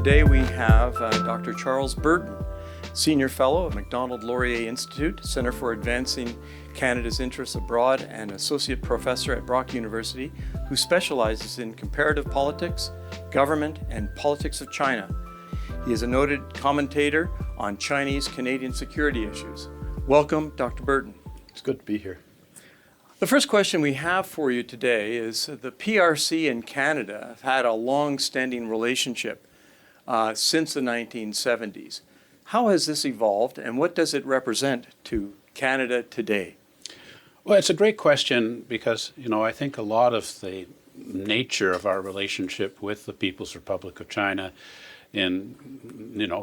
Today we have Dr. Charles Burton, Senior Fellow at Macdonald-Laurier Institute, Centre for Advancing Canada's Interests Abroad, and Associate Professor at Brock University, who specializes in comparative politics, government, and politics of China. He is a noted commentator on Chinese-Canadian security issues. Welcome, Dr. Burton. It's good to be here. The first question we have for you today is the PRC and Canada have had a long-standing relationship since the 1970s. How has this evolved, and what does it represent to Canada today? Well, it's a great question because, I think a lot of the nature of our relationship with the People's Republic of China in,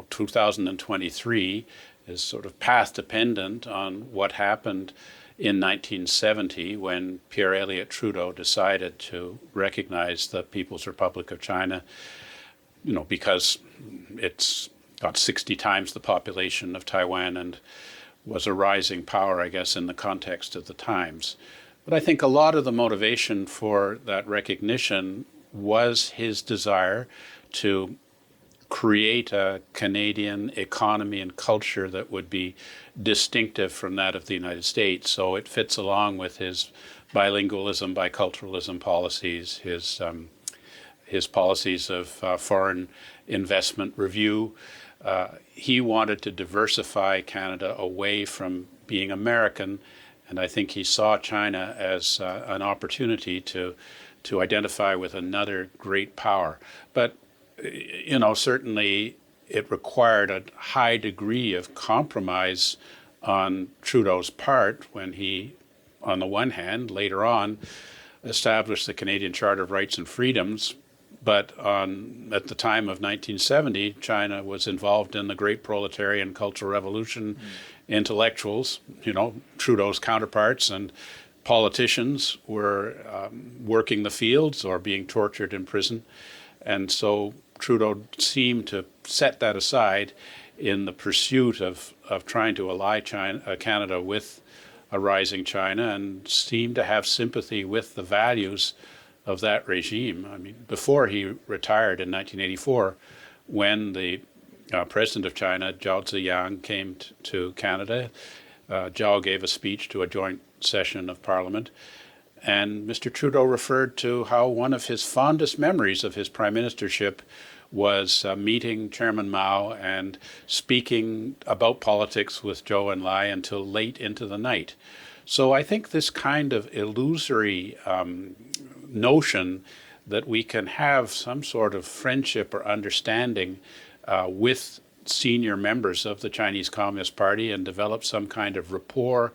2023 is sort of path dependent on what happened in 1970 when Pierre Elliott Trudeau decided to recognize the People's Republic of China, because it's got 60 times the population of Taiwan and was a rising power, I guess, in the context of the times. But I think a lot of the motivation for that recognition was his desire to create a Canadian economy and culture that would be distinctive from that of the United States. So it fits along with his bilingualism, biculturalism policies, his policies of foreign investment review. He wanted to diversify Canada away from being American, and I think he saw China as an opportunity to identify with another great power. But certainly it required a high degree of compromise on Trudeau's part when he, on the one hand, later on, established the Canadian Charter of Rights and Freedoms, but at the time of 1970, China was involved in the Great Proletarian Cultural Revolution. Intellectuals, Trudeau's counterparts and politicians were working the fields or being tortured in prison. And so Trudeau seemed to set that aside in the pursuit of trying to ally Canada with a rising China, and seemed to have sympathy with the values of that regime. I mean, before he retired in 1984, when the president of China, Zhao Ziyang, came to Canada, Zhao gave a speech to a joint session of Parliament, and Mr. Trudeau referred to how one of his fondest memories of his prime ministership was meeting Chairman Mao and speaking about politics with Zhou Enlai until late into the night. So I think this kind of illusory notion that we can have some sort of friendship or understanding with senior members of the Chinese Communist Party and develop some kind of rapport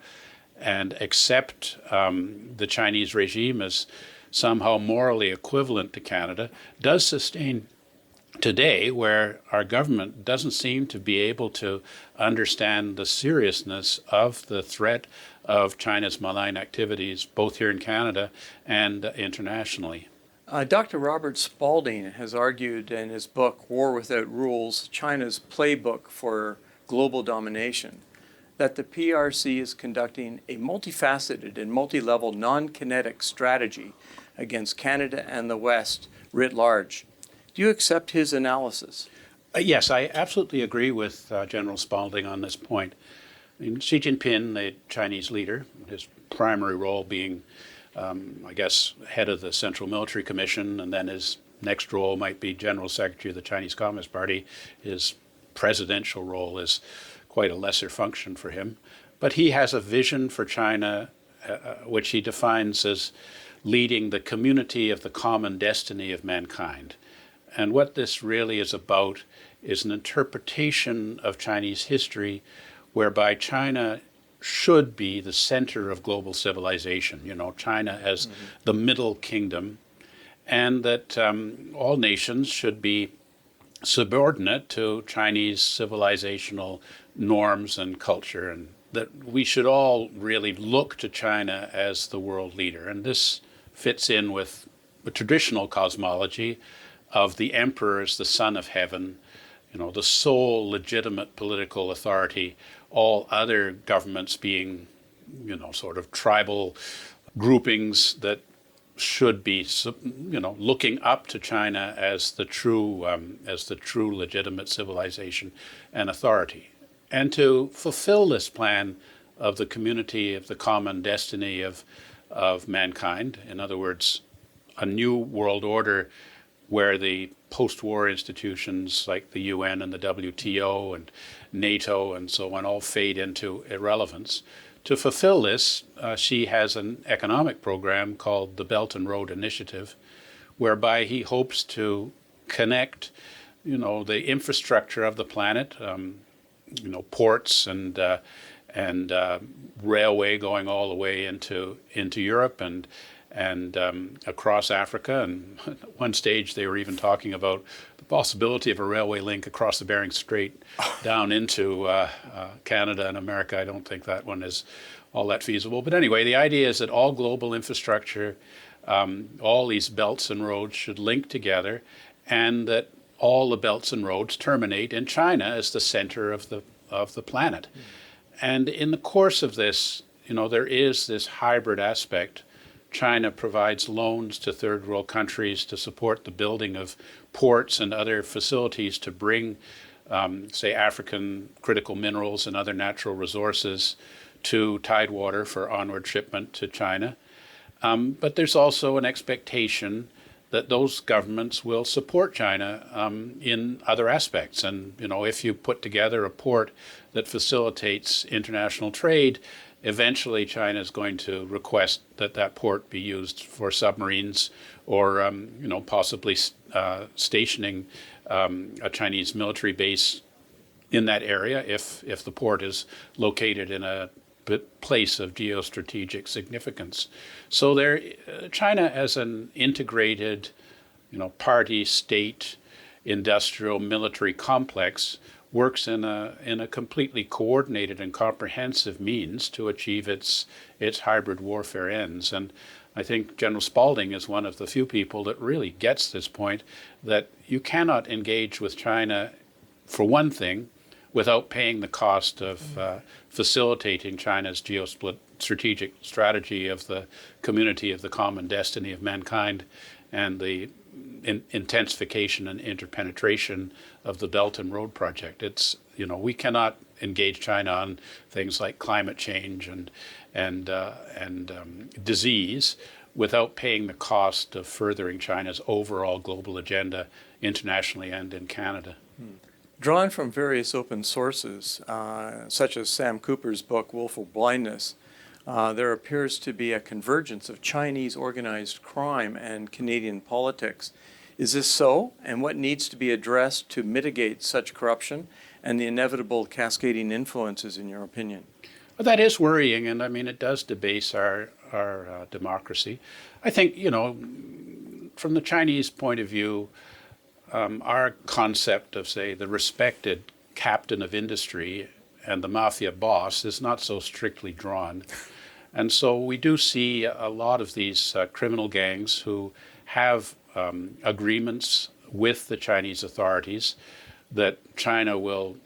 and accept the Chinese regime as somehow morally equivalent to Canada does sustain today, where our government doesn't seem to be able to understand the seriousness of the threat of China's malign activities, both here in Canada and internationally. Dr. Robert Spalding has argued in his book, War Without Rules, China's Playbook for Global Domination, that the PRC is conducting a multifaceted and multilevel non-kinetic strategy against Canada and the West writ large. Do you accept his analysis? Yes, I absolutely agree with General Spalding on this point. I mean, Xi Jinping, the Chinese leader, his primary role being, head of the Central Military Commission, and then his next role might be General Secretary of the Chinese Communist Party. His presidential role is quite a lesser function for him. But he has a vision for China, which he defines as leading the community of the common destiny of mankind. And what this really is about is an interpretation of Chinese history whereby China should be the center of global civilization, China as the middle kingdom, and that all nations should be subordinate to Chinese civilizational norms and culture, and that we should all really look to China as the world leader. And this fits in with the traditional cosmology of the emperor as the son of heaven, the sole legitimate political authority, all other governments being, sort of tribal groupings that should be, looking up to China as the true legitimate civilization and authority, and to fulfill this plan of the community of the common destiny of mankind. In other words, a new world order where the post-war institutions like the UN and the WTO and NATO and so on all fade into irrelevance. To fulfill this, Xi has an economic program called the Belt and Road Initiative, whereby he hopes to connect, the infrastructure of the planet, ports and railway going all the way into Europe and across Africa. And at one stage, they were even talking about the possibility of a railway link across the Bering Strait down into Canada and America. I don't think that one is all that feasible. But anyway, the idea is that all global infrastructure, all these belts and roads should link together, and that all the belts and roads terminate in China as the center of the planet. And in the course of this, there is this hybrid aspect. China provides loans to third world countries to support the building of ports and other facilities to bring, say, African critical minerals and other natural resources to Tidewater for onward shipment to China. But there's also an expectation that those governments will support China in other aspects. And, if you put together a port that facilitates international trade, eventually China is going to request that that port be used for submarines or, possibly stationing a Chinese military base in that area if the port is located in a place of geostrategic significance. So China as an integrated, party, state, industrial, military complex works in a completely coordinated and comprehensive means to achieve its hybrid warfare ends. And I think General Spalding is one of the few people that really gets this point, that you cannot engage with China, for one thing, without paying the cost of facilitating China's geostrategic strategy of the community of the common destiny of mankind and the intensification and interpenetration of the Belt and Road Project. It's, we cannot engage China on things like climate change and disease without paying the cost of furthering China's overall global agenda internationally and in Canada. Drawn from various open sources, such as Sam Cooper's book, WILFUL BLINDNESS, there appears to be a convergence of Chinese organized crime and Canadian politics. Is this so? And what needs to be addressed to mitigate such corruption and the inevitable cascading influences, in your opinion? Well, that is worrying, and I mean, it does debase our democracy. I think, from the Chinese point of view, our concept of, say, the respected captain of industry and the mafia boss is not so strictly drawn. And so we do see a lot of these criminal gangs who have agreements with the Chinese authorities that China will,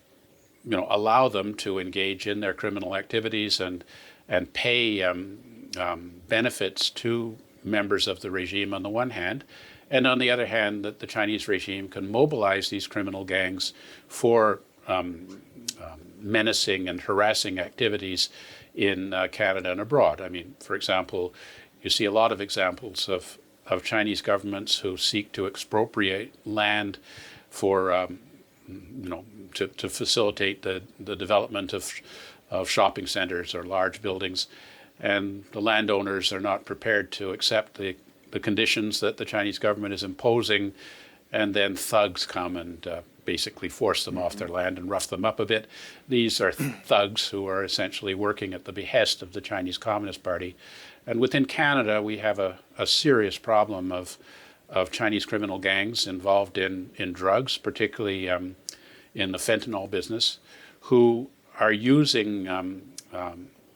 allow them to engage in their criminal activities and pay benefits to members of the regime on the one hand, and on the other hand, that the Chinese regime can mobilize these criminal gangs for menacing and harassing activities in Canada and abroad. I mean, for example, you see a lot of examples of Chinese governments who seek to expropriate land for, to facilitate the development of shopping centers or large buildings. And the landowners are not prepared to accept the conditions that the Chinese government is imposing, and then thugs come and basically force them off their land and rough them up a bit. These are thugs who are essentially working at the behest of the Chinese Communist Party. And within Canada, we have a serious problem of Chinese criminal gangs involved in drugs, particularly in the fentanyl business, who are using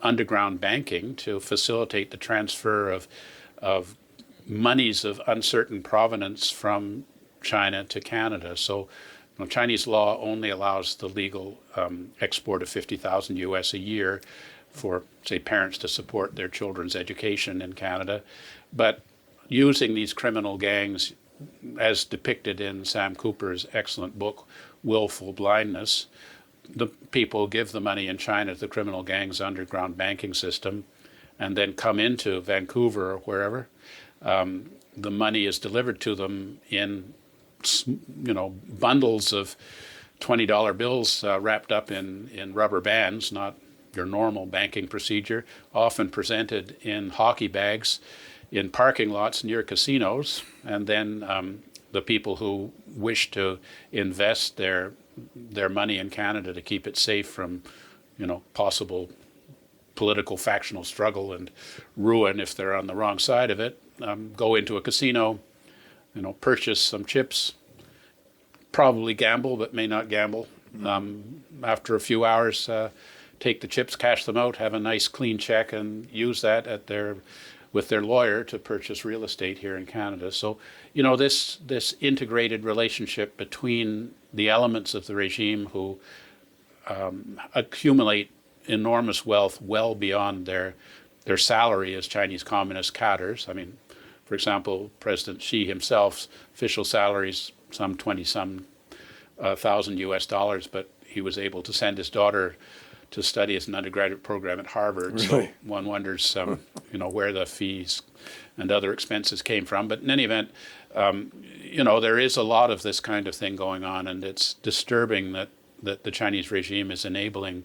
underground banking to facilitate the transfer of monies of uncertain provenance from China to Canada. So Chinese law only allows the legal export of $50,000 US a year for, say, parents to support their children's education in Canada. But using these criminal gangs as depicted in Sam Cooper's excellent book, Willful Blindness. The people give the money in China to the criminal gangs' underground banking system and then come into Vancouver or wherever. The money is delivered to them in, bundles of $20 bills wrapped up in rubber bands, not your normal banking procedure, often presented in hockey bags in parking lots near casinos. And then the people who wish to invest their money in Canada to keep it safe from, possible political factional struggle and ruin if they're on the wrong side of it, go into a casino, purchase some chips, probably gamble, but may not gamble. After a few hours, take the chips, cash them out, have a nice clean check, and use that with their lawyer to purchase real estate here in Canada. So, this integrated relationship between the elements of the regime who accumulate enormous wealth well beyond their salary as Chinese Communist cadres. I mean, for example, President Xi himself's official salary is some 20-some thousand US dollars, but he was able to send his daughter to study as an undergraduate program at Harvard. Really? So one wonders, where the fees and other expenses came from. But in any event, there is a lot of this kind of thing going on, and it's disturbing that the Chinese regime is enabling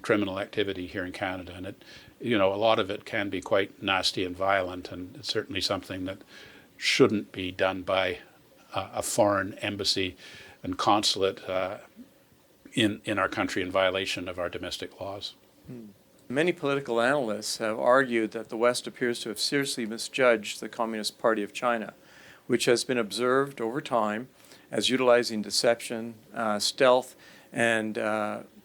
criminal activity here in Canada. And a lot of it can be quite nasty and violent, and it's certainly something that shouldn't be done by a foreign embassy and consulate in our country in violation of our domestic laws. Many political analysts have argued that the West appears to have seriously misjudged the Communist Party of China, which has been observed over time as utilizing deception, stealth, and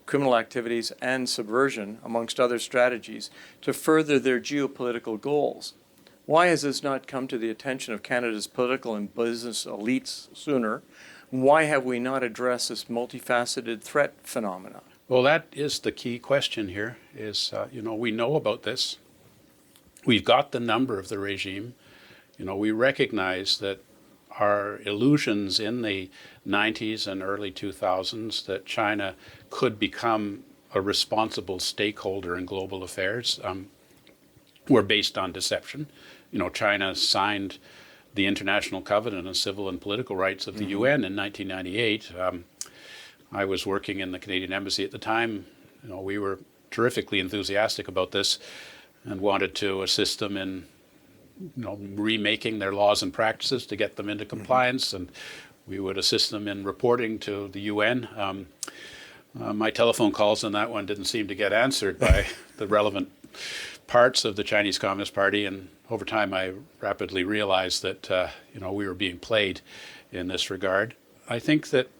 criminal activities and subversion, amongst other strategies, to further their geopolitical goals. Why has this not come to the attention of Canada's political and business elites sooner? Why have we not addressed this multifaceted threat phenomenon? Well, that is the key question here, is, we know about this. We've got the number of the regime. We recognize that our illusions in the 90s and early 2000s that China could become a responsible stakeholder in global affairs were based on deception. China signed the International Covenant on Civil and Political Rights of the UN in 1998. I was working in the Canadian Embassy at the time. We were terrifically enthusiastic about this and wanted to assist them in remaking their laws and practices to get them into compliance, and we would assist them in reporting to the UN. My telephone calls on that one didn't seem to get answered by the relevant parts of the Chinese Communist Party, and over time I rapidly realized that we were being played in this regard. I think that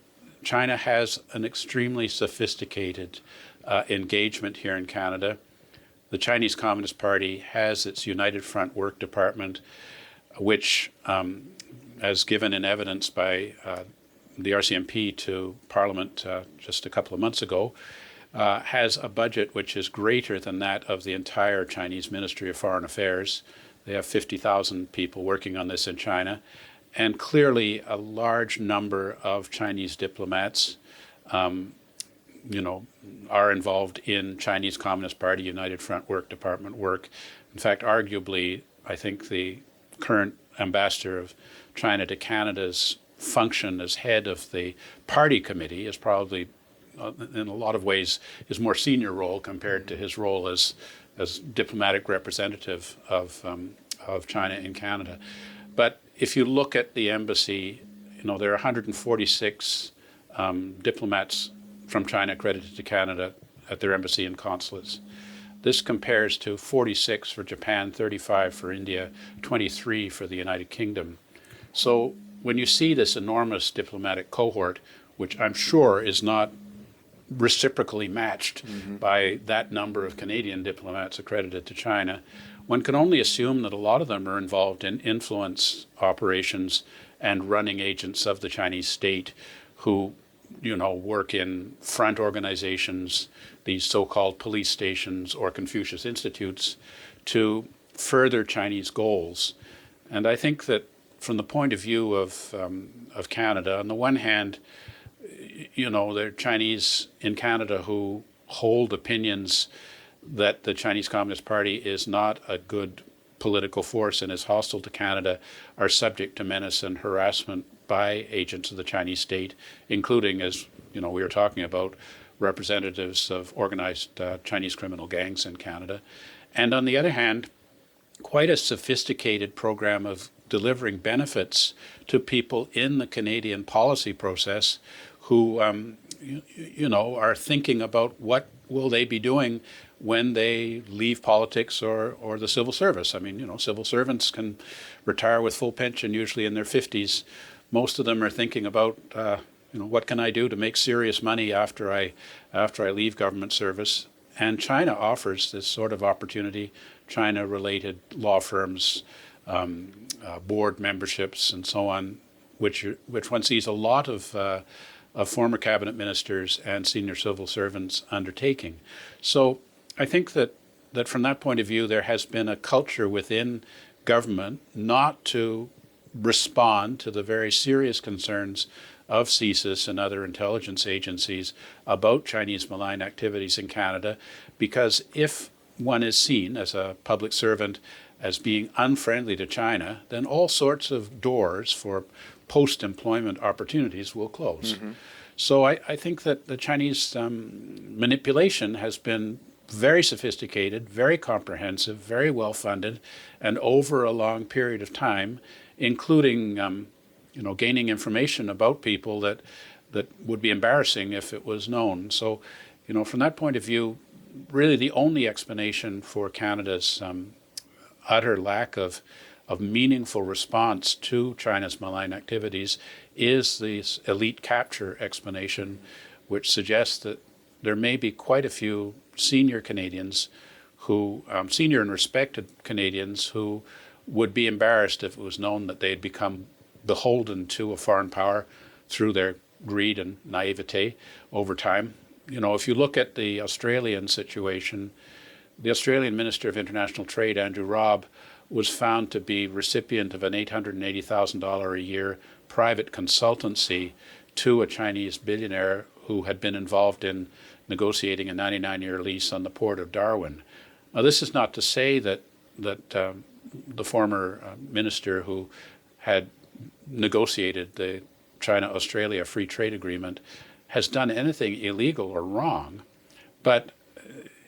China has an extremely sophisticated engagement here in Canada. The Chinese Communist Party has its United Front Work Department, which, as given in evidence by the RCMP to Parliament just a couple of months ago, has a budget which is greater than that of the entire Chinese Ministry of Foreign Affairs. They have 50,000 people working on this in China, and clearly a large number of Chinese diplomats are involved in Chinese Communist Party United Front Work Department work. In fact, arguably, I think the current ambassador of China to Canada's function as head of the party committee is probably, in a lot of ways, his more senior role compared to his role as diplomatic representative of China in Canada. But if you look at the embassy, there are 146 diplomats from China accredited to Canada at their embassy and consulates. This compares to 46 for Japan, 35 for India, 23 for the United Kingdom. So when you see this enormous diplomatic cohort, which I'm sure is not reciprocally matched by that number of Canadian diplomats accredited to China, one can only assume that a lot of them are involved in influence operations and running agents of the Chinese state who work in front organizations, these so-called police stations or Confucius Institutes, to further Chinese goals. And I think that from the point of view of Canada, on the one hand, you know, there are Chinese in Canada who hold opinions that the Chinese Communist Party is not a good political force and is hostile to Canada, are subject to menace and harassment by agents of the Chinese state, including, as you know, we were talking about, representatives of organized Chinese criminal gangs in Canada. And on the other hand, quite a sophisticated program of delivering benefits to people in the Canadian policy process who, you know, are thinking about what will they be doing when they leave politics or the civil service. I mean, you know, civil servants can retire with full pension, usually in their 50s. Most of them are thinking about, you know, what can I do to make serious money after I leave government service? And China offers this sort of opportunity. China-related law firms, board memberships, and so on, which one sees a lot of former cabinet ministers and senior civil servants undertaking. So I think that from that point of view, there has been a culture within government not to respond to the very serious concerns of CSIS and other intelligence agencies about Chinese malign activities in Canada, because if one is seen as a public servant as being unfriendly to China, then all sorts of doors for post-employment opportunities will close. Mm-hmm. So I think that the Chinese manipulation has been very sophisticated, very comprehensive, very well funded, and over a long period of time, including you know, gaining information about people that would be embarrassing if it was known. So, you know, from that point of view, really the only explanation for Canada's utter lack of meaningful response to China's malign activities is this elite capture explanation, which suggests that there may be quite a few senior Canadians who, senior and respected Canadians who would be embarrassed if it was known that they had become beholden to a foreign power through their greed and naivete over time. You know, if you look at the Australian situation, the Australian Minister of International Trade, Andrew Robb, was found to be recipient of an $880,000 a year private consultancy to a Chinese billionaire who had been involved in negotiating a 99-year lease on the port of Darwin. Now, this is not to say that the former minister who had negotiated the China-Australia Free Trade Agreement has done anything illegal or wrong, but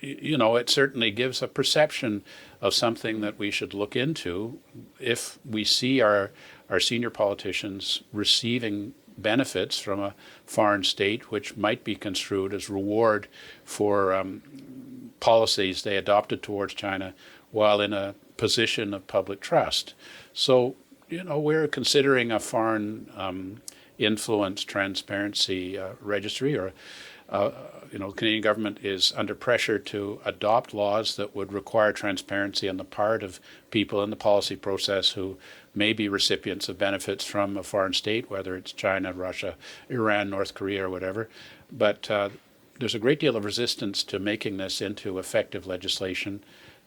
you know, it certainly gives a perception of something that we should look into if we see our senior politicians receiving benefits from a foreign state which might be construed as reward for policies they adopted towards China while in a position of public trust. So, you know, we're considering a foreign influence transparency registry, or you know, the Canadian government is under pressure to adopt laws that would require transparency on the part of people in the policy process who may be recipients of benefits from a foreign state, whether it's China, Russia, Iran, North Korea, or whatever. But there's a great deal of resistance to making this into effective legislation.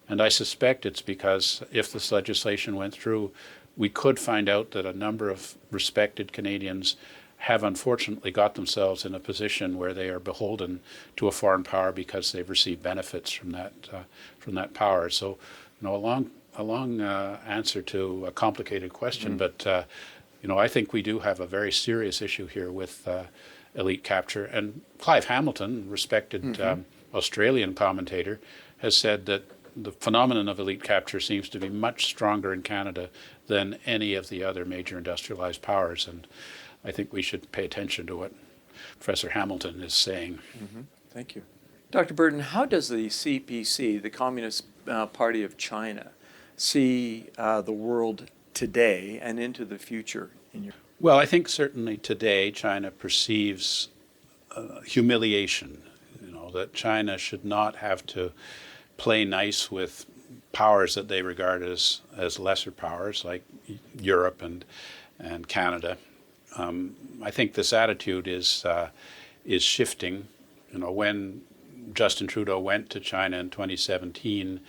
And I suspect it's because if this legislation went through, we could find out that a number of respected Canadians have unfortunately got themselves in a position where they are beholden to a foreign power because they've received benefits from that power. So, you know, a long answer to a complicated question, but you know, I think we do have a very serious issue here with elite capture. And Clive Hamilton, respected Australian commentator, has said that the phenomenon of elite capture seems to be much stronger in Canada than any of the other major industrialized powers, and I think we should pay attention to what Professor Hamilton is saying. Mm-hmm. Thank you. Dr. Burton, how does the CPC, the Communist Party of China, see the world today and into the future? Well, I think certainly today China perceives humiliation, you know, that China should not have to play nice with powers that they regard as lesser powers like Europe and Canada. I think this attitude is shifting. You know, when Justin Trudeau went to China in 2017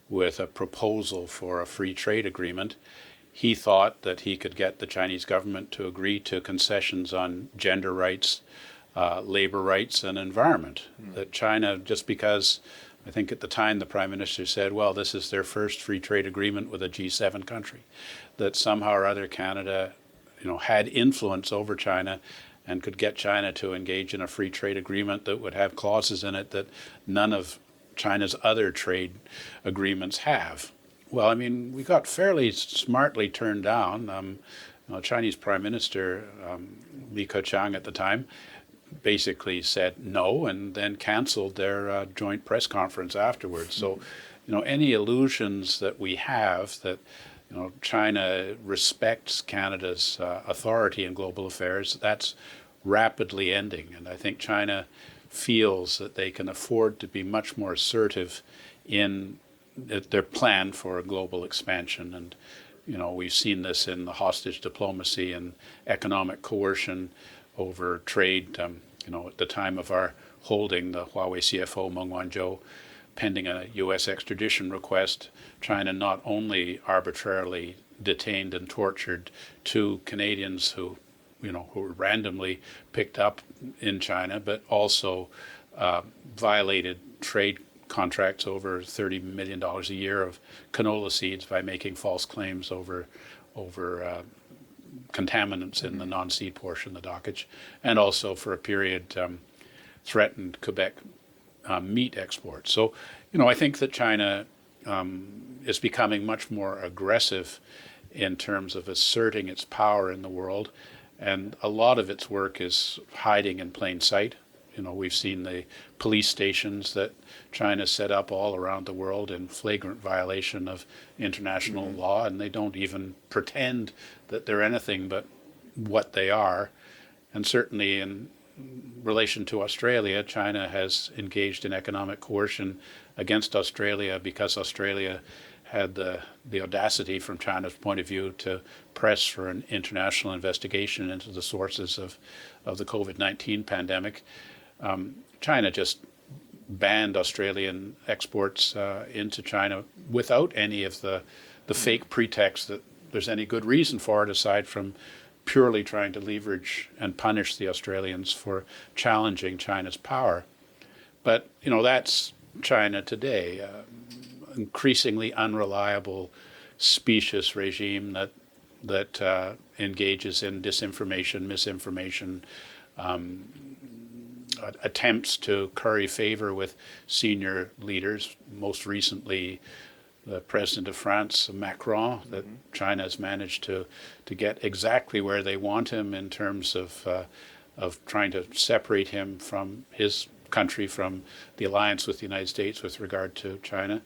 with a proposal for a free trade agreement, he thought that he could get the Chinese government to agree to concessions on gender rights, labor rights, and environment. That China, just because I think at the time the Prime Minister said, well, this is their first free trade agreement with a G7 country, that somehow or other Canada, had influence over China and could get China to engage in a free trade agreement that would have clauses in it that none of China's other trade agreements have. Well, I mean, we got fairly smartly turned down. Chinese Prime Minister Li Keqiang at the time basically said no and then canceled their joint press conference afterwards. So, any illusions that we have that China respects Canada's authority in global affairs, that's rapidly ending. And I think China feels that they can afford to be much more assertive in their plan for a global expansion. And, we've seen this in the hostage diplomacy and economic coercion over trade. At the time of our holding the Huawei CFO, Meng Wanzhou, pending a U.S. extradition request, China not only arbitrarily detained and tortured two Canadians who were randomly picked up in China, but also violated trade contracts over $30 million a year of canola seeds by making false claims over contaminants in the non-seed portion of the dockage, and also for a period threatened Quebec meat exports. So, I think that China is becoming much more aggressive in terms of asserting its power in the world, and a lot of its work is hiding in plain sight. We've seen the police stations that China set up all around the world in flagrant violation of international law, and they don't even pretend that they're anything but what they are. And certainly in relation to Australia, China has engaged in economic coercion against Australia because Australia had the audacity from China's point of view to press for an international investigation into the sources of the COVID-19 pandemic. China just banned Australian exports into China without any of the fake pretext that there's any good reason for it, aside from purely trying to leverage and punish the Australians for challenging China's power. But, that's China today, increasingly unreliable, specious regime that engages in disinformation, misinformation, attempts to curry favor with senior leaders, most recently the President of France, Macron, that China has managed to get exactly where they want him in terms of trying to separate him from his country, from the alliance with the United States with regard to China.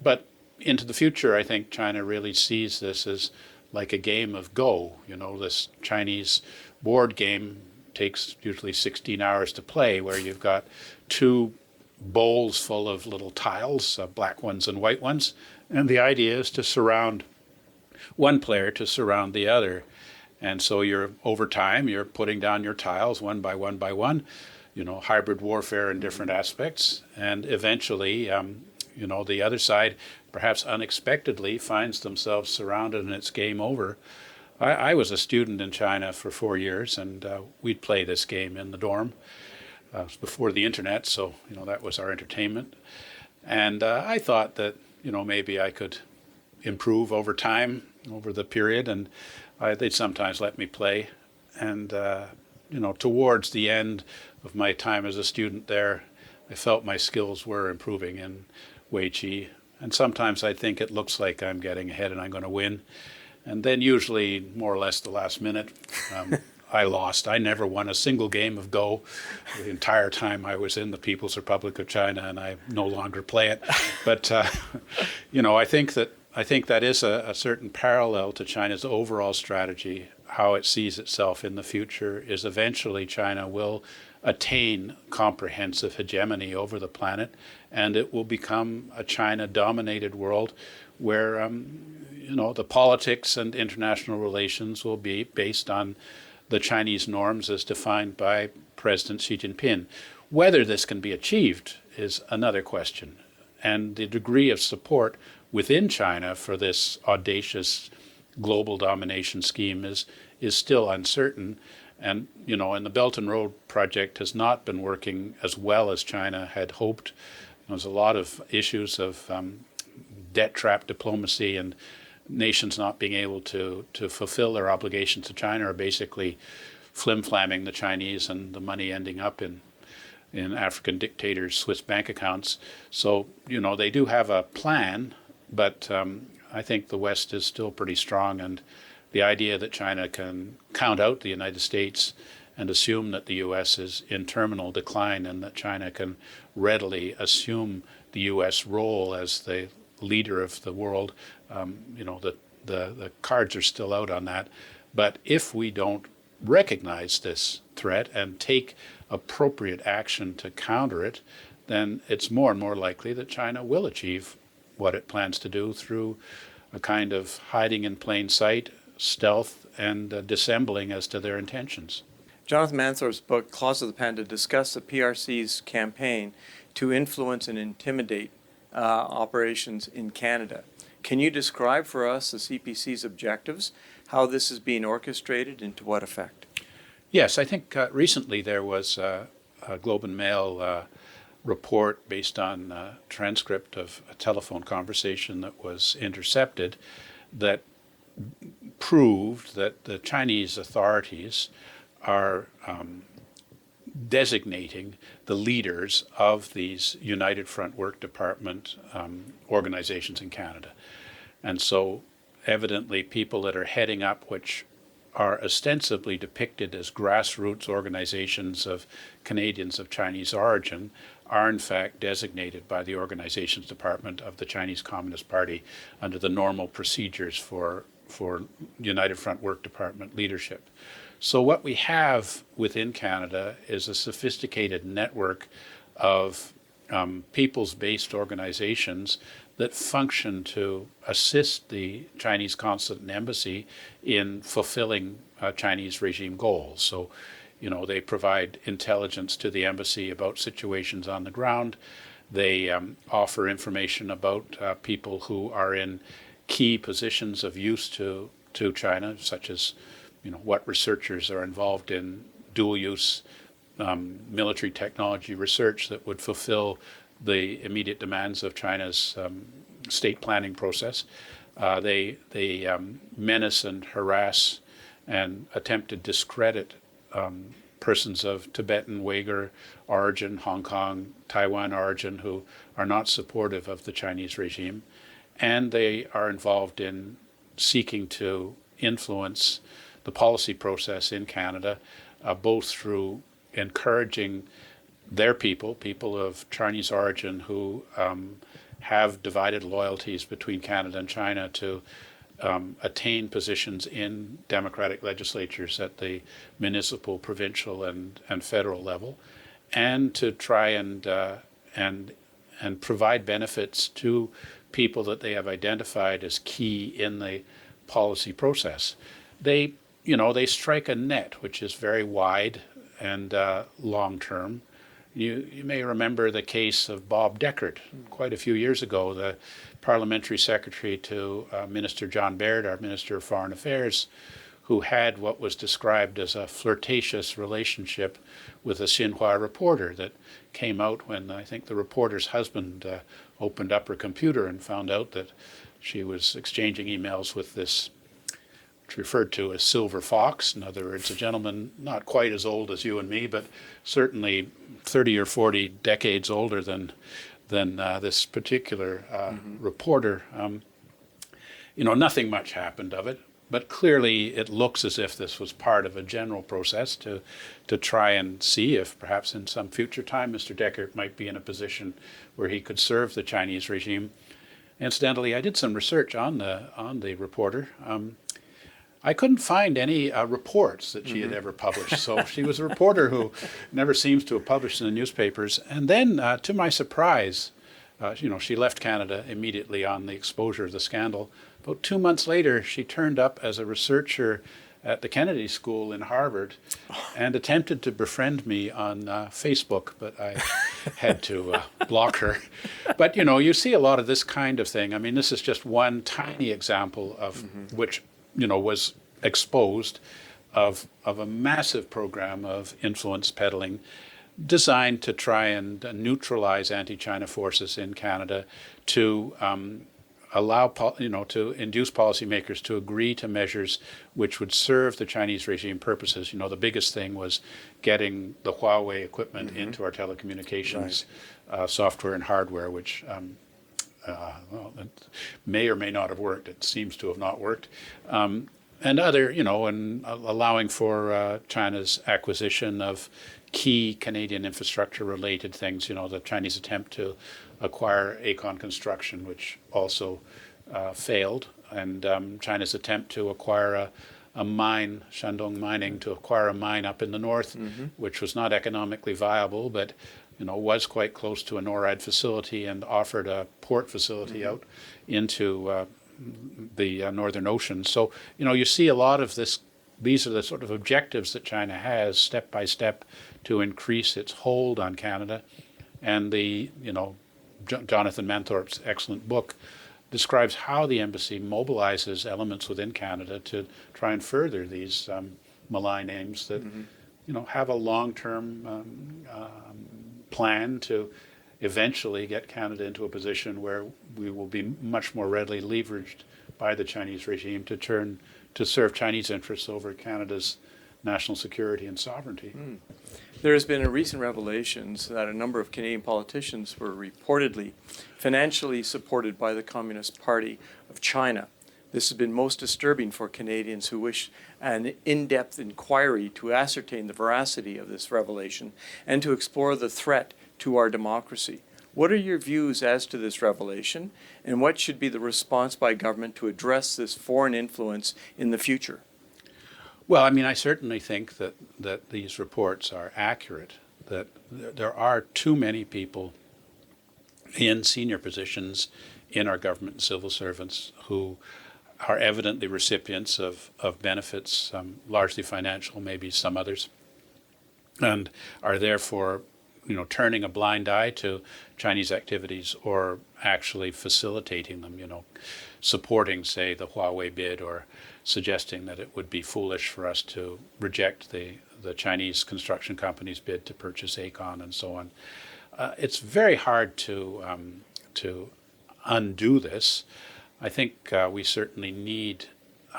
But into the future, I think China really sees this as like a game of Go. This Chinese board game takes usually 16 hours to play, where you've got two bowls full of little tiles, black ones and white ones, and the idea is to surround one player to surround the other. And so over time, you're putting down your tiles one by one by one, hybrid warfare in different aspects, and eventually, the other side, perhaps unexpectedly, finds themselves surrounded and it's game over. I was a student in China for 4 years, and we'd play this game in the dorm. It was before the internet, so that was our entertainment. And I thought that maybe I could improve over time, over the period, and they'd sometimes let me play. And towards the end of my time as a student there, I felt my skills were improving in Weiqi. And sometimes I think it looks like I'm getting ahead and I'm going to win. And then usually, more or less the last minute, I lost. I never won a single game of Go the entire time I was in the People's Republic of China, and I no longer play it. But, I think that is a certain parallel to China's overall strategy. How it sees itself in the future is eventually China will attain comprehensive hegemony over the planet, and it will become a China-dominated world where the politics and international relations will be based on the Chinese norms as defined by President Xi Jinping. Whether this can be achieved is another question, and the degree of support within China for this audacious global domination scheme is still uncertain. And, and the Belt and Road project has not been working as well as China had hoped. There's a lot of issues of debt trap diplomacy and nations not being able to fulfill their obligations to China, are basically flim-flamming the Chinese and the money ending up in African dictators' Swiss bank accounts. So, they do have a plan, but I think the West is still pretty strong, and the idea that China can count out the United States and assume that the U.S. is in terminal decline and that China can readily assume the U.S. role as the leader of the world, the cards are still out on that. But if we don't recognize this threat and take appropriate action to counter it, then it's more and more likely that China will achieve what it plans to do through a kind of hiding in plain sight, stealth, and dissembling as to their intentions. Jonathan Manthorpe's book, CLAWS of the Panda, discussed the PRC's campaign to influence and intimidate operations in Canada. Can you describe for us the CPC's objectives, how this is being orchestrated, and to what effect? Yes, I think recently there was a Globe and Mail report based on a transcript of a telephone conversation that was intercepted that proved that the Chinese authorities are designating the leaders of these United Front Work Department organizations in Canada. And so evidently people that are heading up, which are ostensibly depicted as grassroots organizations of Canadians of Chinese origin, are in fact designated by the Organizations Department of the Chinese Communist Party under the normal procedures for United Front Work Department leadership. So what we have within Canada is a sophisticated network of peoples-based organizations that function to assist the Chinese consulate and embassy in fulfilling Chinese regime goals. So, they provide intelligence to the embassy about situations on the ground. They offer information about people who are in key positions of use to China, such as what researchers are involved in dual-use military technology research that would fulfill the immediate demands of China's state planning process. They menace and harass and attempt to discredit persons of Tibetan, Uygur origin, Hong Kong, Taiwan origin who are not supportive of the Chinese regime. And they are involved in seeking to influence the policy process in Canada, both through encouraging their people of Chinese origin who have divided loyalties between Canada and China to attain positions in democratic legislatures at the municipal, provincial, and federal level, and to try and provide benefits to people that they have identified as key in the policy process. They strike a net which is very wide and long-term. You may remember the case of Bob Deckert quite a few years ago, the parliamentary secretary to Minister John Baird, our Minister of Foreign Affairs, who had what was described as a flirtatious relationship with a Xinhua reporter that came out when I think the reporter's husband opened up her computer and found out that she was exchanging emails with this, which referred to as Silver Fox. In other words, a gentleman not quite as old as you and me, but certainly 30 or 40 decades older than this particular reporter. Nothing much happened of it, but clearly it looks as if this was part of a general process to try and see if perhaps in some future time Mr. Deckert might be in a position where he could serve the Chinese regime. Incidentally, I did some research on the reporter. I couldn't find any reports that she had ever published. So she was a reporter who never seems to have published in the newspapers. And then, to my surprise, she left Canada immediately on the exposure of the scandal. About 2 months later, she turned up as a researcher at the Kennedy School in Harvard and attempted to befriend me on Facebook, but had to block her. But, you know, you see a lot of this kind of thing. I mean, this is just one tiny example of which, you know, was exposed of a massive program of influence peddling designed to try and neutralize anti-China forces in Canada, to allow, to induce policymakers to agree to measures which would serve the Chinese regime purposes. You know, the biggest thing was getting the Huawei equipment into our telecommunications software and hardware, which well, it may or may not have worked. It seems to have not worked. And other, you know, and allowing for China's acquisition of key Canadian infrastructure related things, you know, the Chinese attempt to acquire Aecon Construction, which also failed, and China's attempt to acquire a mine, Shandong Mining, to acquire a mine up in the north, which was not economically viable, but, you know, was quite close to a NORAD facility and offered a port facility out into the Northern Ocean. So, you know, you see a lot of this. These are the sort of objectives that China has, step by step, to increase its hold on Canada. And the, you know, Jonathan Manthorpe's excellent book describes how the embassy mobilizes elements within Canada to try and further these malign aims that, you know, have a long-term plan to eventually get Canada into a position where we will be much more readily leveraged by the Chinese regime to turn to serve Chinese interests over Canada's national security and sovereignty. There has been a recent revelations that a number of Canadian politicians were reportedly financially supported by the Communist Party of China. This has been most disturbing for Canadians who wish an in-depth inquiry to ascertain the veracity of this revelation and to explore the threat to our democracy. What are your views as to this revelation, and what should be the response by government to address this foreign influence in the future? Well, I mean, I certainly think that these reports are accurate, that there are too many people in senior positions in our government and civil servants who are evidently recipients of benefits, largely financial, maybe some others, and are therefore, you know, turning a blind eye to Chinese activities or actually facilitating them, you know, supporting, say, the Huawei bid, or suggesting that it would be foolish for us to reject the Chinese construction company's bid to purchase Aecon and so on. It's very hard to undo this. I think we certainly need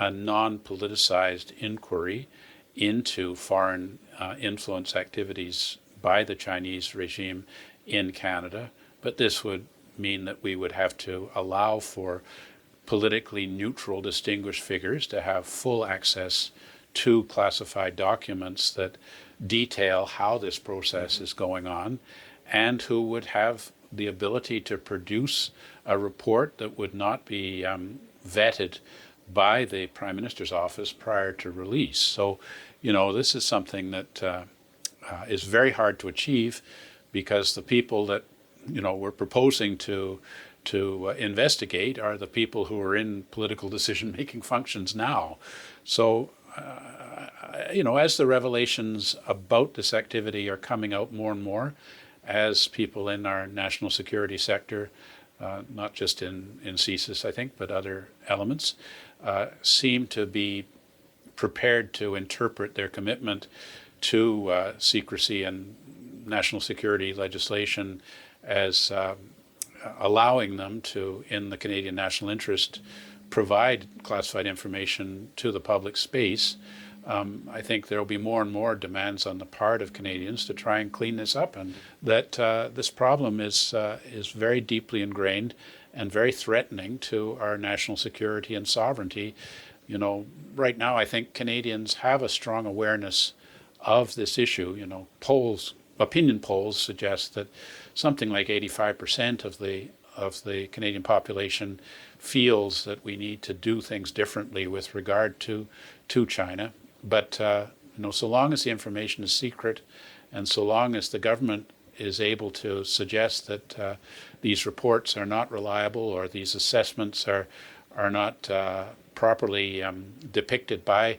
a non-politicized inquiry into foreign influence activities by the Chinese regime in Canada, but this would mean that we would have to allow for politically neutral distinguished figures to have full access to classified documents that detail how this process is going on, and who would have the ability to produce a report that would not be vetted by the Prime Minister's office prior to release. So, you know, this is something that is very hard to achieve, because the people that, you know, we're proposing to investigate are the people who are in political decision-making functions now. So, you know, as the revelations about this activity are coming out more and more, as people in our national security sector, not just in CSIS, I think, but other elements, seem to be prepared to interpret their commitment to secrecy and national security legislation as allowing them to, in the Canadian national interest, provide classified information to the public space. I think there will be more and more demands on the part of Canadians to try and clean this up, and that this problem is very deeply ingrained and very threatening to our national security and sovereignty. You know, right now I think Canadians have a strong awareness of this issue. You know, opinion polls suggest that something like 85% of the Canadian population feels that we need to do things differently with regard to China. But you know, so long as the information is secret, and so long as the government is able to suggest that these reports are not reliable, or these assessments are not properly depicted by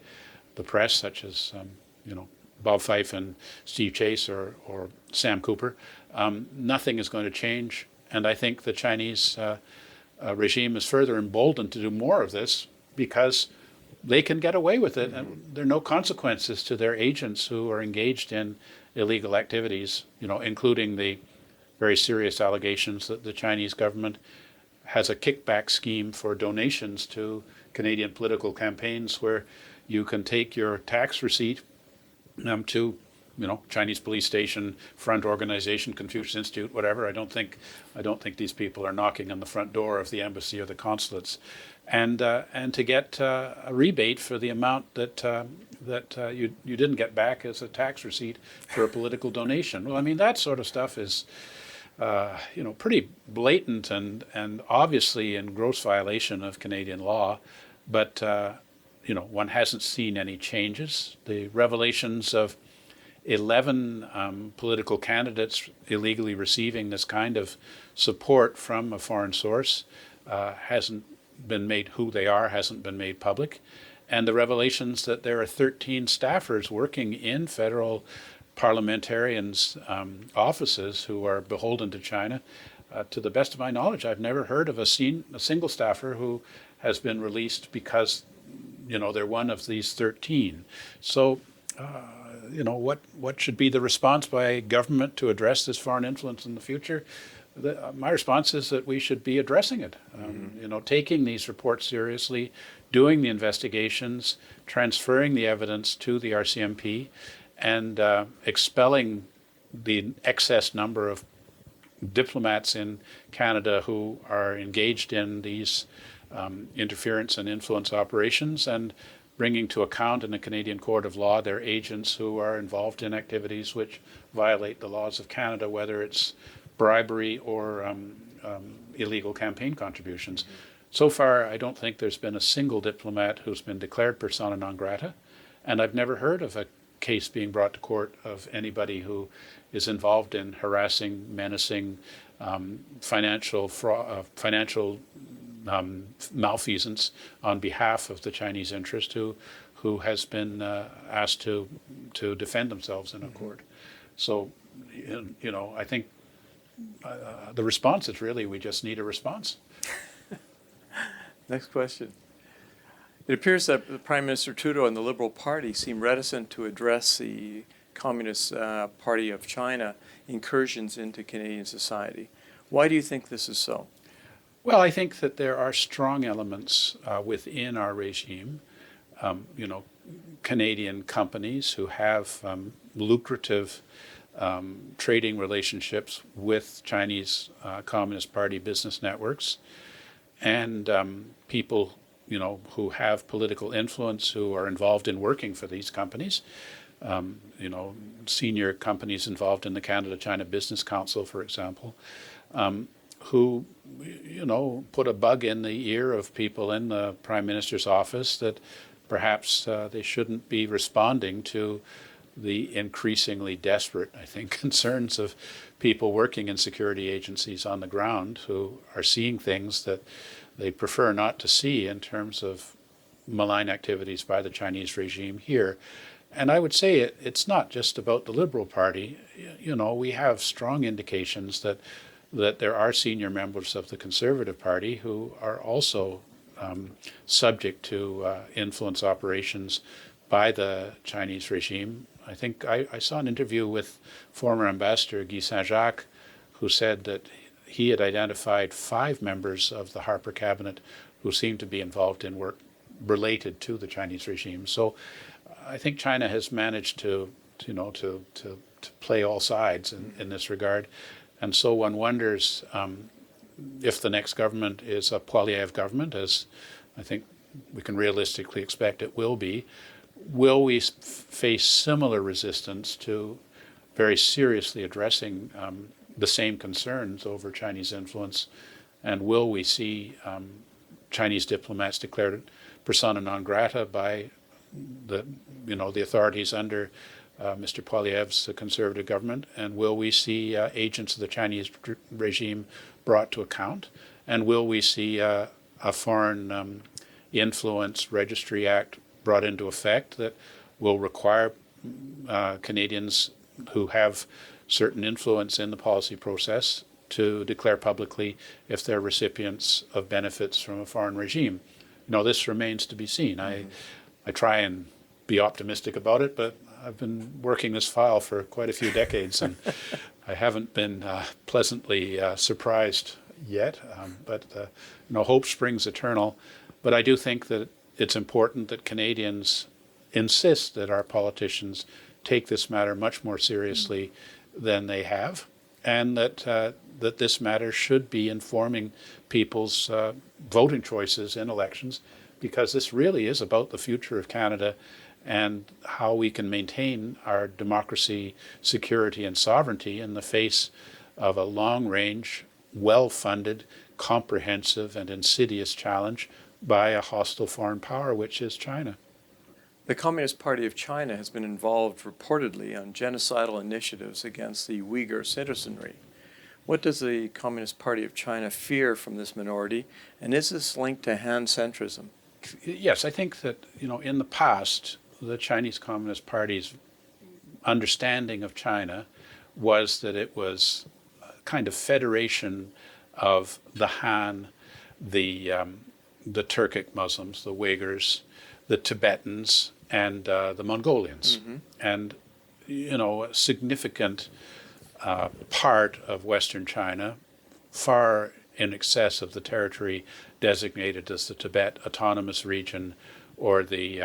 the press, such as you know, Bob Fife and Steve Chase or Sam Cooper, nothing is going to change. And I think the Chinese regime is further emboldened to do more of this because they can get away with it, and there are no consequences to their agents who are engaged in illegal activities, including the very serious allegations that the Chinese government has a kickback scheme for donations to Canadian political campaigns where you can take your tax receipt to Chinese police station, front organization, Confucius Institute, whatever. I don't think these people are knocking on the front door of the embassy or the consulates, and to get a rebate for the amount that you didn't get back as a tax receipt for a political donation. Well, I mean, that sort of stuff is pretty blatant and obviously in gross violation of Canadian law, but one hasn't seen any changes. The revelations of 11 political candidates illegally receiving this kind of support from a foreign source hasn't been made, who they are hasn't been made public. And the revelations that there are 13 staffers working in federal parliamentarians' offices who are beholden to China. To the best of my knowledge, I've never heard of a single staffer who has been released because, they're one of these 13. So, what should be the response by government to address this foreign influence in the future? My response is that we should be addressing it, taking these reports seriously, doing the investigations, transferring the evidence to the RCMP, and expelling the excess number of diplomats in Canada who are engaged in these interference and influence operations, and bringing to account in a Canadian court of law their agents who are involved in activities which violate the laws of Canada, whether it's bribery or illegal campaign contributions. So far, I don't think there's been a single diplomat who's been declared persona non grata, and I've never heard of a case being brought to court of anybody who is involved in harassing, menacing, financial malfeasance on behalf of the Chinese interest, who has been asked to defend themselves in a court. So, I think the response is really we just need a response. Next question. It appears that the Prime Minister Trudeau and the Liberal Party seem reticent to address the Communist Party of China incursions into Canadian society. Why do you think this is so? Well, I think that there are strong elements within our regime, Canadian companies who have lucrative trading relationships with Chinese Communist Party business networks, and people who have political influence who are involved in working for these companies. Senior companies involved in the Canada-China Business Council, for example, who, put a bug in the ear of people in the Prime Minister's office that perhaps they shouldn't be responding to the increasingly desperate, I think, concerns of people working in security agencies on the ground who are seeing things that they prefer not to see in terms of malign activities by the Chinese regime here. And I would say it's not just about the Liberal Party. We have strong indications that there are senior members of the Conservative Party who are also subject to influence operations by the Chinese regime. I think I saw an interview with former Ambassador Guy Saint-Jacques, who said that he had identified 5 members of the Harper cabinet who seemed to be involved in work related to the Chinese regime. So I think China has managed to play all sides in this regard. And so one wonders if the next government is a Poilievre government, as I think we can realistically expect it will be, will we face similar resistance to very seriously addressing the same concerns over Chinese influence, and will we see Chinese diplomats declared persona non grata by the authorities under Mr. Poilievre's Conservative government, and will we see agents of the Chinese regime brought to account, and will we see a Foreign Influence Registry Act brought into effect that will require Canadians who have certain influence in the policy process to declare publicly if they're recipients of benefits from a foreign regime. This remains to be seen. I try and be optimistic about it, but I've been working this file for quite a few decades, and I haven't been pleasantly surprised yet. But hope springs eternal. But I do think that it's important that Canadians insist that our politicians take this matter much more seriously than they have, and that this matter should be informing people's voting choices in elections, because this really is about the future of Canada and how we can maintain our democracy, security, and sovereignty in the face of a long-range, well-funded, comprehensive, and insidious challenge by a hostile foreign power, which is China. The Communist Party of China has been involved reportedly on genocidal initiatives against the Uygur citizenry. What does the Communist Party of China fear from this minority, and is this linked to Han centrism? Yes, I think that, in the past, the Chinese Communist Party's understanding of China was that it was a kind of federation of the Han, the Turkic Muslims, the Uyghurs, the Tibetans, and the Mongolians. Mm-hmm. And, a significant part of Western China, far in excess of the territory designated as the Tibet Autonomous Region or the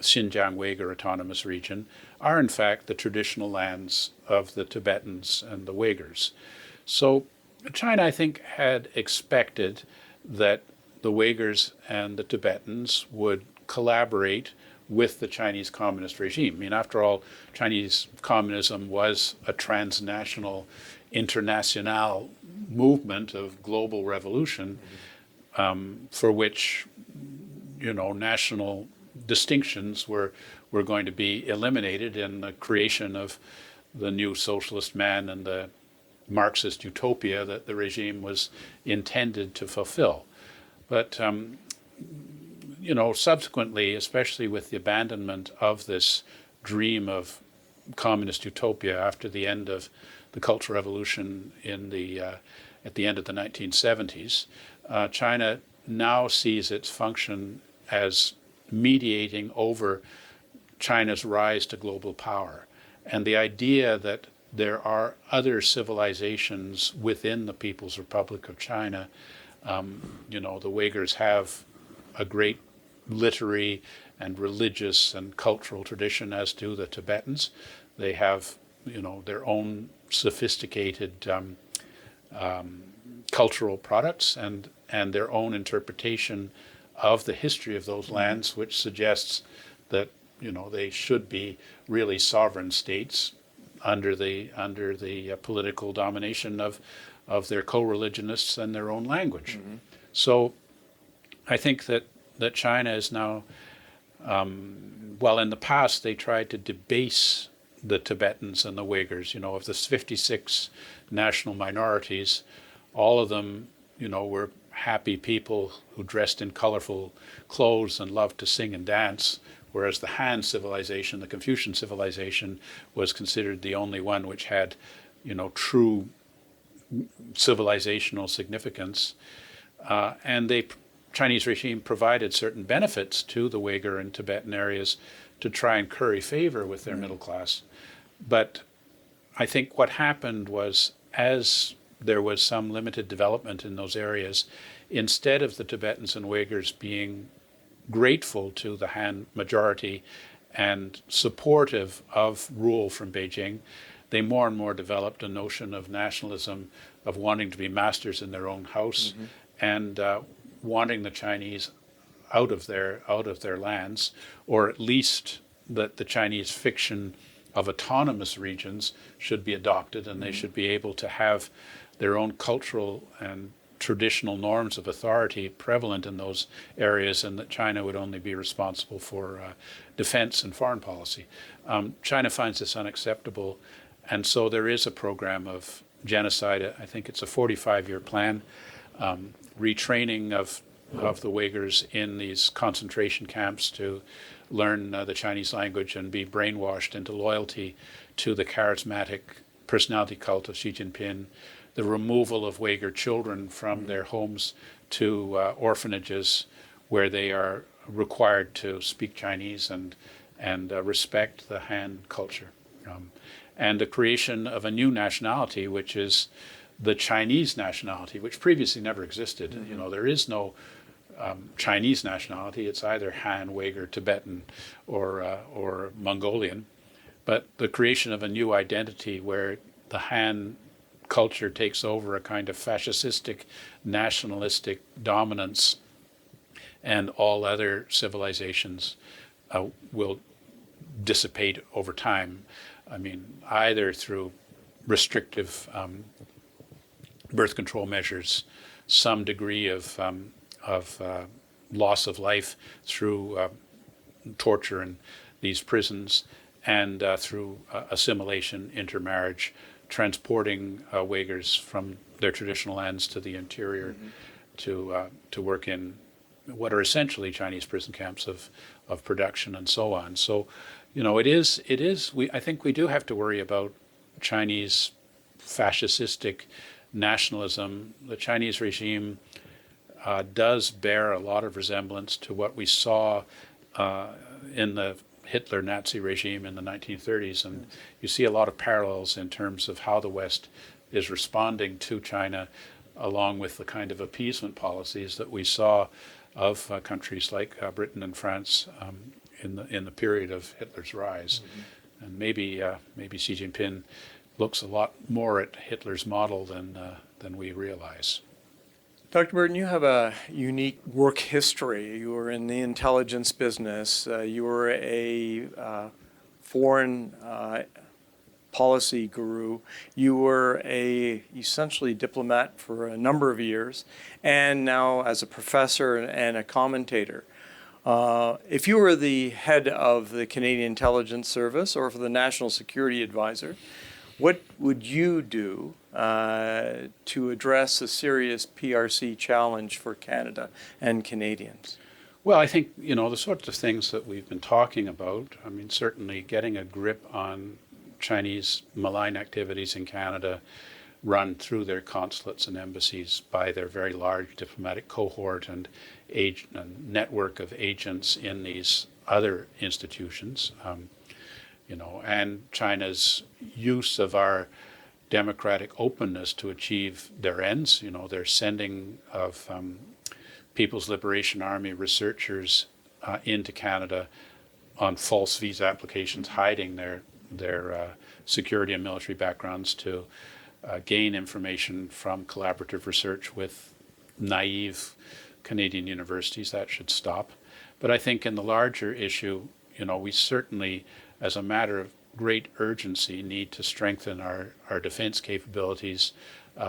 Xinjiang Uyghur Autonomous Region, are in fact the traditional lands of the Tibetans and the Uyghurs. So China, I think, had expected that the Uyghurs and the Tibetans would collaborate with the Chinese communist regime. I mean, after all, Chinese communism was a transnational, international movement of global revolution, for which, national distinctions were going to be eliminated in the creation of the new socialist man and the Marxist utopia that the regime was intended to fulfill. But subsequently, especially with the abandonment of this dream of communist utopia after the end of the Cultural Revolution at the end of the 1970s, China now sees its function as mediating over China's rise to global power. And the idea that there are other civilizations within the People's Republic of China, the Uyghurs have a great literary and religious and cultural tradition, as do the Tibetans. They have, their own sophisticated cultural products and their own interpretation of the history of those lands, which suggests that, they should be really sovereign states under the political domination of their co-religionists and their own language. Mm-hmm. So I think that China is now, in the past they tried to debase the Tibetans and the Uyghurs. Of the 56 national minorities, all of them, were happy people who dressed in colorful clothes and loved to sing and dance, whereas the Han civilization, the Confucian civilization, was considered the only one which had, true civilizational significance. And the Chinese regime provided certain benefits to the Uyghur and Tibetan areas to try and curry favor with their middle class. But I think what happened was, as there was some limited development in those areas, instead of the Tibetans and Uyghurs being grateful to the Han majority and supportive of rule from Beijing, they more and more developed a notion of nationalism, of wanting to be masters in their own house, mm-hmm. and wanting the Chinese out of their lands, or at least that the Chinese fiction of autonomous regions should be adopted, and mm-hmm. they should be able to have their own cultural and traditional norms of authority prevalent in those areas, and that China would only be responsible for defense and foreign policy. China finds this unacceptable, and so there is a program of genocide. I think it's a 45-year plan, retraining of of the Uyghurs in these concentration camps to learn the Chinese language and be brainwashed into loyalty to the charismatic personality cult of Xi Jinping, the removal of Uyghur children from their homes to orphanages where they are required to speak Chinese and respect the Han culture, and the creation of a new nationality, which is the Chinese nationality, which previously never existed. Mm-hmm. You know, there is no Chinese nationality. It's either Han, Uyghur, Tibetan, or Mongolian. But the creation of a new identity where the Han culture takes over a kind of fascistic, nationalistic dominance, and all other civilizations will dissipate over time. I mean, either through restrictive birth control measures, some degree of loss of life through torture in these prisons, and through assimilation, intermarriage, transporting Uyghurs from their traditional lands to the interior, mm-hmm. to work in what are essentially Chinese prison camps of production and so on. So, you know, I think we do have to worry about Chinese fascistic nationalism. The Chinese regime does bear a lot of resemblance to what we saw in the Hitler Nazi regime in the 1930s, and you see a lot of parallels in terms of how the West is responding to China, along with the kind of appeasement policies that we saw of countries like Britain and France in the period of Hitler's rise. Mm-hmm. And maybe Xi Jinping looks a lot more at Hitler's model than we realize. Dr. Burton, you have a unique work history. You were in the intelligence business. You were a foreign policy guru. You were essentially diplomat for a number of years, and now as a professor and a commentator. If you were the head of the Canadian Intelligence Service or for the National Security Advisor, what would you do to address a serious PRC challenge for Canada and Canadians? Well, I think, you know, the sorts of things that we've been talking about, I mean, certainly getting a grip on Chinese malign activities in Canada run through their consulates and embassies by their very large diplomatic cohort and network of agents in these other institutions. You know, and China's use of our democratic openness to achieve their ends. You know, their sending of People's Liberation Army researchers into Canada on false visa applications, hiding their security and military backgrounds to gain information from collaborative research with naive Canadian universities. That should stop. But I think in the larger issue, you know, we certainly, as a matter of great urgency, need to strengthen our defense capabilities,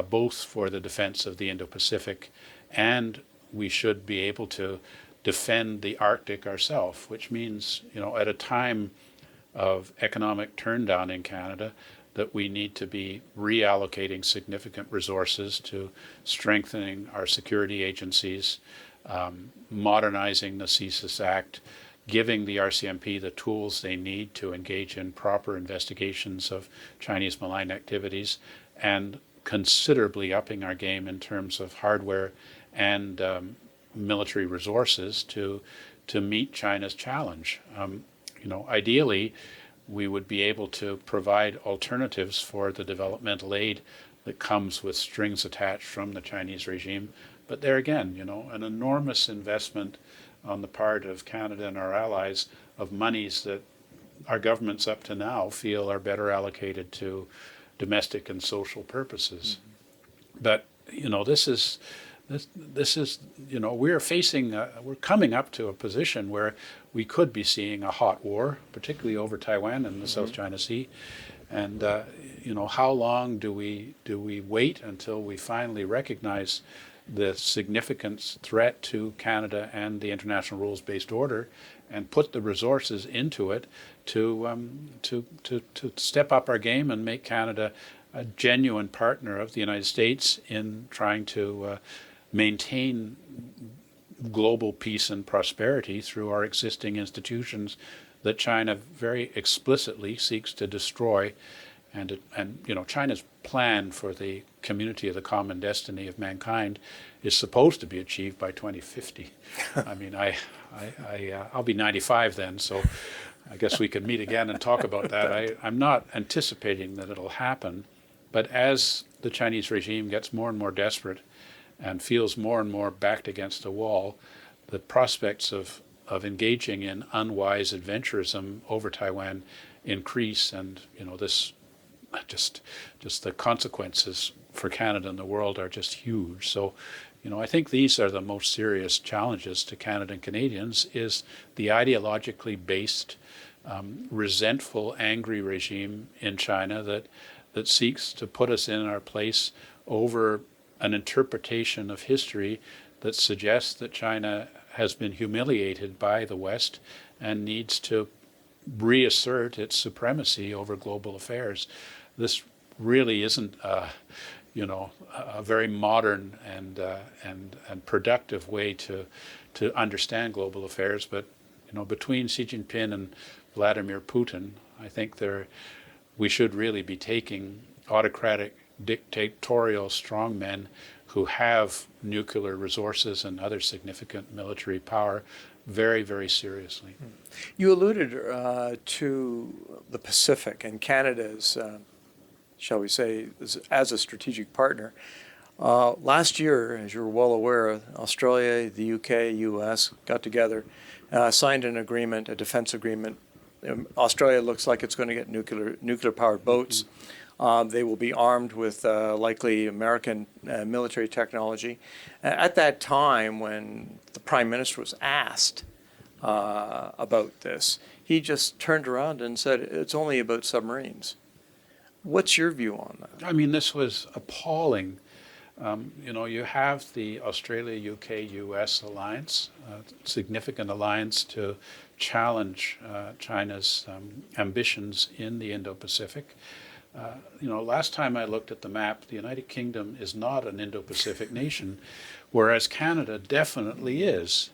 both for the defense of the Indo-Pacific, and we should be able to defend the Arctic ourselves, which means, you know, at a time of economic turndown in Canada, that we need to be reallocating significant resources to strengthening our security agencies, modernizing the CSIS Act, giving the RCMP the tools they need to engage in proper investigations of Chinese malign activities, and considerably upping our game in terms of hardware and military resources to meet China's challenge. You know, ideally, we would be able to provide alternatives for the developmental aid that comes with strings attached from the Chinese regime. But there again, you know, an enormous investment on the part of Canada and our allies of monies that our governments up to now feel are better allocated to domestic and social purposes. Mm-hmm. But, you know, this is, you know, we're coming up to a position where we could be seeing a hot war, particularly over Taiwan and the South China Sea. And, you know, how long do we wait until we finally recognize the significant threat to Canada and the international rules-based order, and put the resources into it to step up our game and make Canada a genuine partner of the United States in trying to maintain global peace and prosperity through our existing institutions that China very explicitly seeks to destroy. And China's plan for the community of the common destiny of mankind is supposed to be achieved by 2050. I mean, I'll be 95 then, so I guess we could meet again and talk about that. I'm not anticipating that it'll happen, but as the Chinese regime gets more and more desperate and feels more and more backed against a wall, the prospects of engaging in unwise adventurism over Taiwan increase, and this just the consequences for Canada and the world are just huge. So, I think these are the most serious challenges to Canada and Canadians, is the ideologically based, resentful, angry regime in China that seeks to put us in our place over an interpretation of history that suggests that China has been humiliated by the West and needs to reassert its supremacy over global affairs. This really isn't, a very modern and productive way to understand global affairs. But between Xi Jinping and Vladimir Putin, I think we should really be taking autocratic, dictatorial strongmen who have nuclear resources and other significant military power very, very seriously. You alluded to the Pacific and Canada's, shall we say, as a strategic partner. Last year, as you're well aware, Australia, the UK, US got together, signed an agreement, a defense agreement. Australia looks like it's going to get nuclear-powered boats. They will be armed with likely American military technology. At that time, when the Prime Minister was asked about this, he just turned around and said, it's only about submarines. What's your view on that? I mean, this was appalling. You have the Australia-UK-US alliance, a significant alliance to challenge China's ambitions in the Indo-Pacific. Last time I looked at the map, the United Kingdom is not an Indo-Pacific nation, whereas Canada definitely is.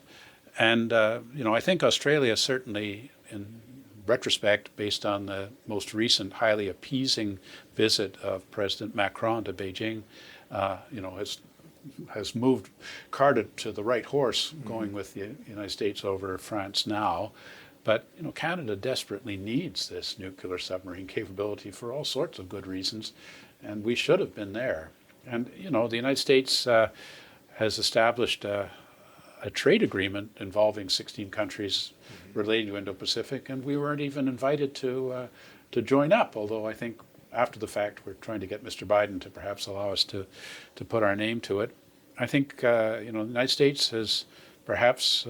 And, I think Australia certainly, in retrospect, based on the most recent highly appeasing visit of President Macron to Beijing, has carted to the right horse, going with the United States over France now. But Canada desperately needs this nuclear submarine capability for all sorts of good reasons, and we should have been there. And the United States has established a trade agreement involving 16 countries relating to Indo-Pacific, and we weren't even invited to join up. Although I think after the fact we're trying to get Mr. Biden to perhaps allow us to put our name to it. I think the United States has perhaps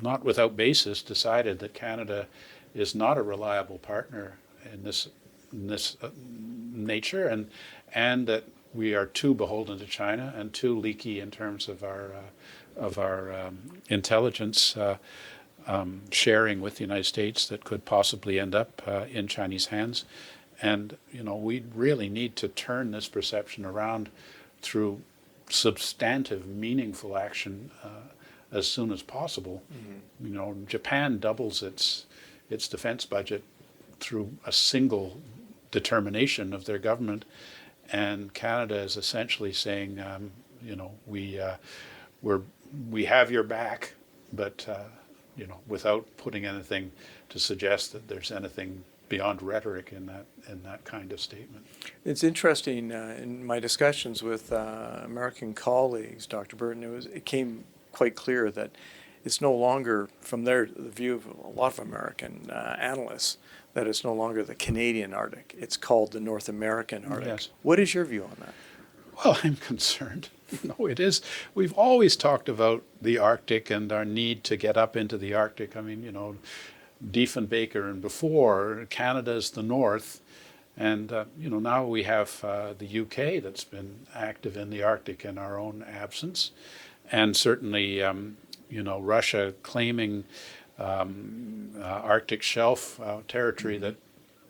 not without basis decided that Canada is not a reliable partner in this nature, and that we are too beholden to China and too leaky in terms of our intelligence sharing with the United States that could possibly end up in Chinese hands. And we really need to turn this perception around through substantive, meaningful action as soon as possible. Japan doubles its defense budget through a single determination of their government, and Canada is essentially saying, we have your back, but without putting anything to suggest that there's anything beyond rhetoric in that kind of statement. It's interesting, in my discussions with American colleagues, Dr. Burton, it came quite clear that it's no longer, from the view of a lot of American analysts, that it's no longer the Canadian Arctic. It's called the North American Arctic. Yes. What is your view on that? Well, I'm concerned. It is. We've always talked about the Arctic and our need to get up into the Arctic. I mean, Diefenbaker and before, Canada's the North. And, now we have the UK that's been active in the Arctic in our own absence. And certainly, Russia claiming Arctic shelf territory that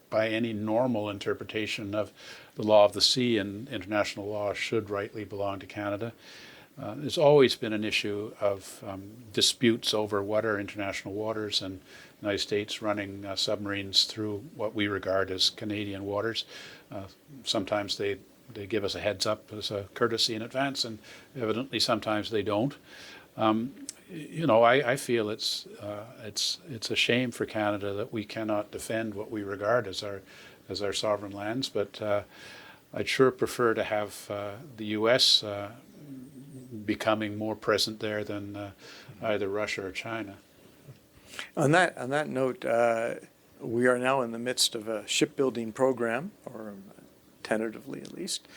by any normal interpretation of the law of the sea and international law should rightly belong to Canada. there's always been an issue of disputes over what are international waters, and the United States running submarines through what we regard as Canadian waters. Sometimes they give us a heads up as a courtesy in advance, and evidently sometimes they don't. I feel it's a shame for Canada that we cannot defend what we regard as our sovereign lands, but I'd sure prefer to have the U.S. Becoming more present there than either Russia or China. On that note, we are now in the midst of a shipbuilding program, or tentatively at least.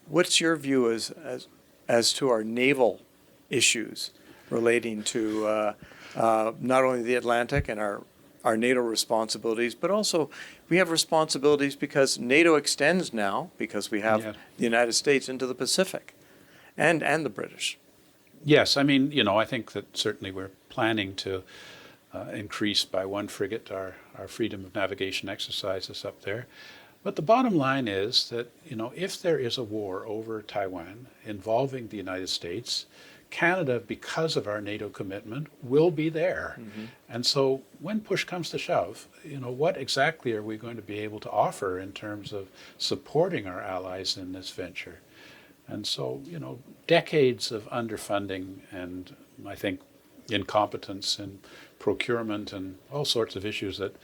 What's your view as to our naval issues relating to not only the Atlantic and our NATO responsibilities, but also we have responsibilities because NATO extends now, because we have the United States, into the Pacific, and the British. Yes, I mean, I think that certainly we're planning to increase by one frigate our freedom of navigation exercises up there. But the bottom line is that, if there is a war over Taiwan involving the United States, Canada, because of our NATO commitment, will be there. Mm-hmm. And so when push comes to shove, what exactly are we going to be able to offer in terms of supporting our allies in this venture? And so, decades of underfunding and, I think, incompetence in procurement and all sorts of issues that,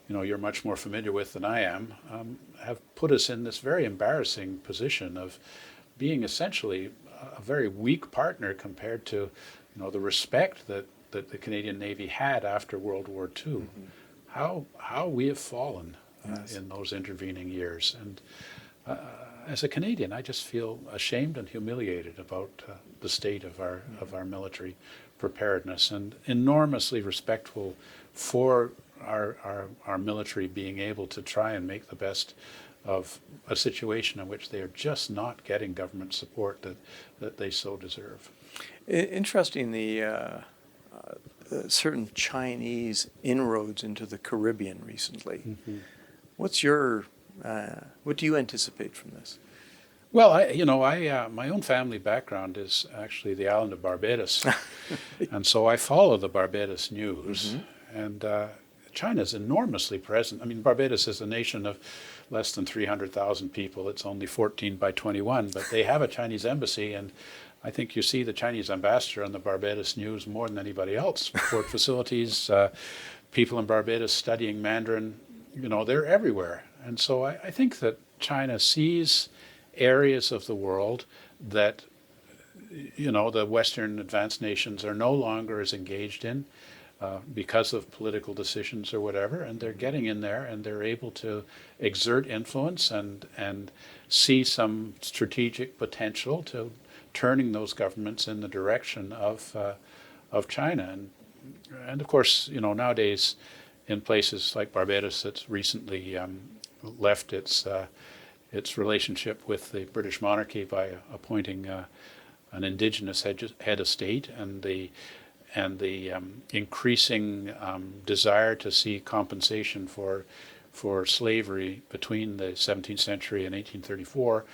you're much more familiar with than I am, have put us in this very embarrassing position of being essentially a very weak partner compared to, the respect that the Canadian Navy had after World War II. Mm-hmm. How we have fallen in those intervening years. And as a Canadian, I just feel ashamed and humiliated about the state of our military preparedness, and enormously respectful for our military being able to try and make the best of a situation in which they are just not getting government support that they so deserve. Interesting, the certain Chinese inroads into the Caribbean recently. Mm-hmm. What do you anticipate from this? Well, my own family background is actually the island of Barbados, and so I follow the Barbados news. Mm-hmm. And China's enormously present. I mean, Barbados is a nation of less than 300,000 people. It's only 14 by 21, but they have a Chinese embassy, and I think you see the Chinese ambassador on the Barbados news more than anybody else. Port facilities, people in Barbados studying Mandarin, they're everywhere. And so I think that China sees areas of the world that, the Western advanced nations are no longer as engaged in because of political decisions or whatever, and they're getting in there and they're able to exert influence and see some strategic potential to turning those governments in the direction of China. And of course, nowadays in places like Barbados, that's recently left its relationship with the British monarchy by appointing an indigenous head of state, and the increasing desire to see compensation for slavery between the 17th century and 1834.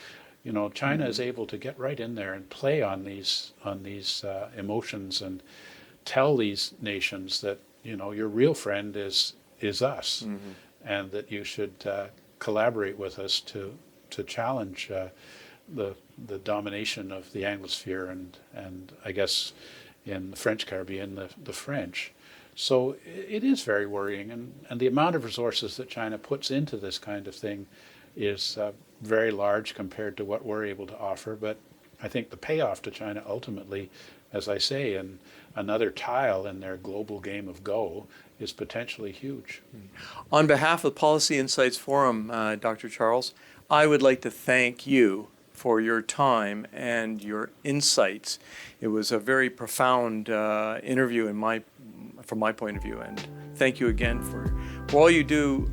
China is able to get right in there and play on these emotions and tell these nations that your real friend is us, mm-hmm. and that you should collaborate with us to challenge the domination of the Anglosphere and I guess in the French Caribbean, the French. So it is very worrying, and the amount of resources that China puts into this kind of thing is very large compared to what we're able to offer. But I think the payoff to China ultimately, as I say, and another tile in their global game of Go, is potentially huge. On behalf of Policy Insights Forum, Dr. Charles, I would like to thank you for your time and your insights. It was a very profound interview from my point of view, and thank you again for all you do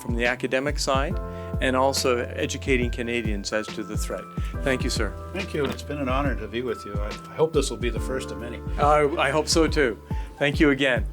from the academic side and also educating Canadians as to the threat. Thank you, sir. Thank you. It's been an honor to be with you. I hope this will be the first of many. I hope so too. Thank you again.